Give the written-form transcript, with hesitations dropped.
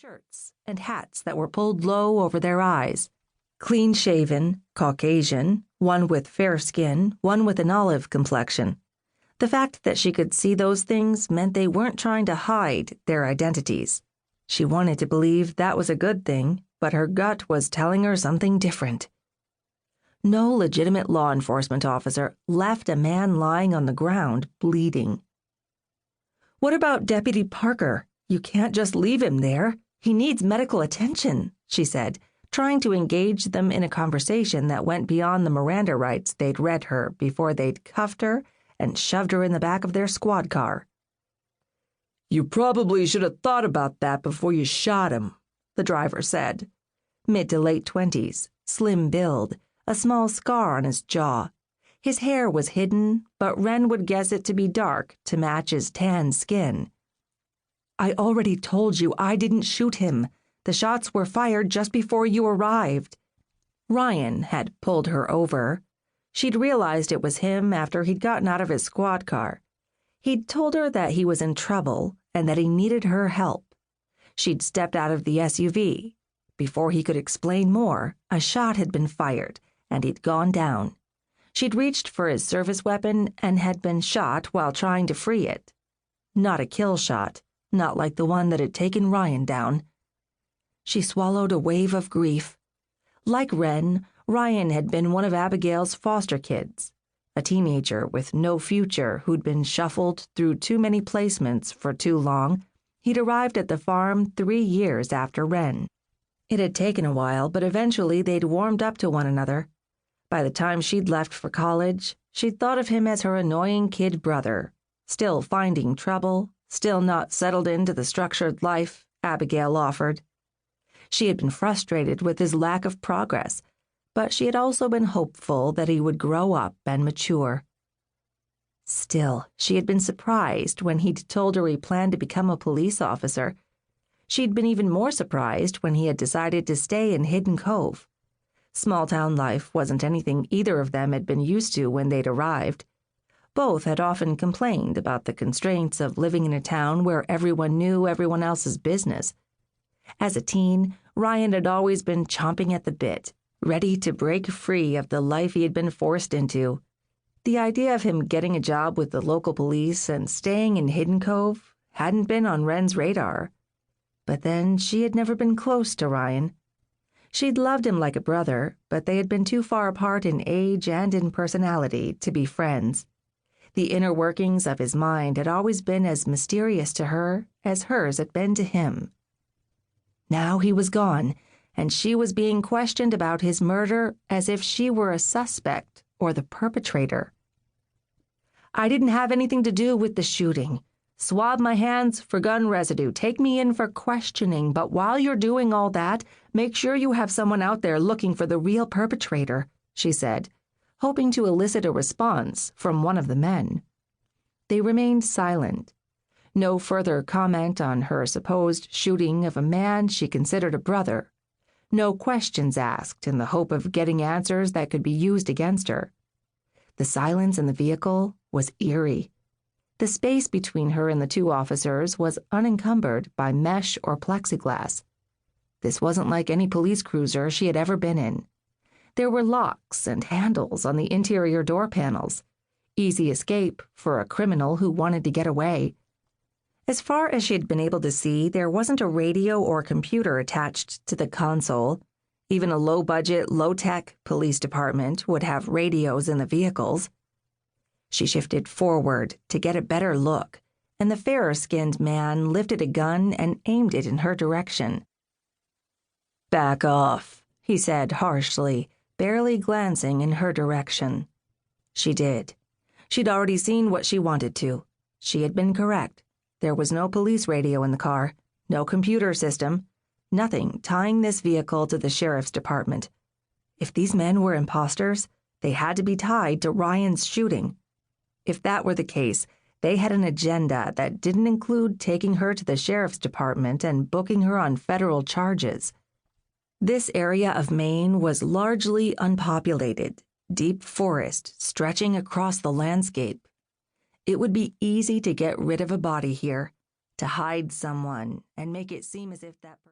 shirts and hats that were pulled low over their eyes. Clean-shaven, Caucasian, one with fair skin, one with an olive complexion. The fact that she could see those things meant they weren't trying to hide their identities. She wanted to believe that was a good thing, but her gut was telling her something different. No legitimate law enforcement officer left a man lying on the ground bleeding. "What about Deputy Parker? You can't just leave him there. He needs medical attention," she said, trying to engage them in a conversation that went beyond the Miranda rights they'd read her before they'd cuffed her and shoved her in the back of their squad car. "You probably should have thought about that before you shot him," the driver said. Mid to late 20s, slim build, a small scar on his jaw. His hair was hidden, but Wren would guess it to be dark to match his tan skin. "I already told you I didn't shoot him. The shots were fired just before you arrived." Ryan had pulled her over. She'd realized it was him after he'd gotten out of his squad car. He'd told her that he was in trouble and that he needed her help. She'd stepped out of the SUV. Before he could explain more, a shot had been fired, and he'd gone down. She'd reached for his service weapon and had been shot while trying to free it. Not a kill shot, not like the one that had taken Ryan down. She swallowed a wave of grief. Like Wren, Ryan had been one of Abigail's foster kids, a teenager with no future who'd been shuffled through too many placements for too long. He'd arrived at the farm 3 years after Wren. It had taken a while, but eventually they'd warmed up to one another. By the time she'd left for college, she'd thought of him as her annoying kid brother, still finding trouble, still not settled into the structured life Abigail offered. She had been frustrated with his lack of progress, but she had also been hopeful that he would grow up and mature. Still, she had been surprised when he'd told her he planned to become a police officer. She'd been even more surprised when he had decided to stay in Hidden Cove. Small-town life wasn't anything either of them had been used to when they'd arrived. Both had often complained about the constraints of living in a town where everyone knew everyone else's business. As a teen, Ryan had always been chomping at the bit, ready to break free of the life he had been forced into. The idea of him getting a job with the local police and staying in Hidden Cove hadn't been on Wren's radar. But then she had never been close to Ryan. She'd loved him like a brother, but they had been too far apart in age and in personality to be friends. The inner workings of his mind had always been as mysterious to her as hers had been to him. Now he was gone, and she was being questioned about his murder as if she were a suspect or the perpetrator. "I didn't have anything to do with the shooting. Swab my hands for gun residue. Take me in for questioning, but while you're doing all that, make sure you have someone out there looking for the real perpetrator," she said, hoping to elicit a response from one of the men. They remained silent. No further comment on her supposed shooting of a man she considered a brother. No questions asked in the hope of getting answers that could be used against her. The silence in the vehicle was eerie. The space between her and the 2 officers was unencumbered by mesh or plexiglass. This wasn't like any police cruiser she had ever been in. There were locks and handles on the interior door panels. Easy escape for a criminal who wanted to get away. As far as she'd been able to see, there wasn't a radio or computer attached to the console. Even a low-budget, low-tech police department would have radios in the vehicles. She shifted forward to get a better look, and the fairer-skinned man lifted a gun and aimed it in her direction. "Back off," he said harshly, barely glancing in her direction. She did. She'd already seen what she wanted to. She had been correct. There was no police radio in the car, no computer system, nothing tying this vehicle to the sheriff's department. If these men were imposters, they had to be tied to Ryan's shooting. If that were the case, they had an agenda that didn't include taking her to the sheriff's department and booking her on federal charges. This area of Maine was largely unpopulated, deep forest stretching across the landscape. It would be easy to get rid of a body here, to hide someone and make it seem as if that person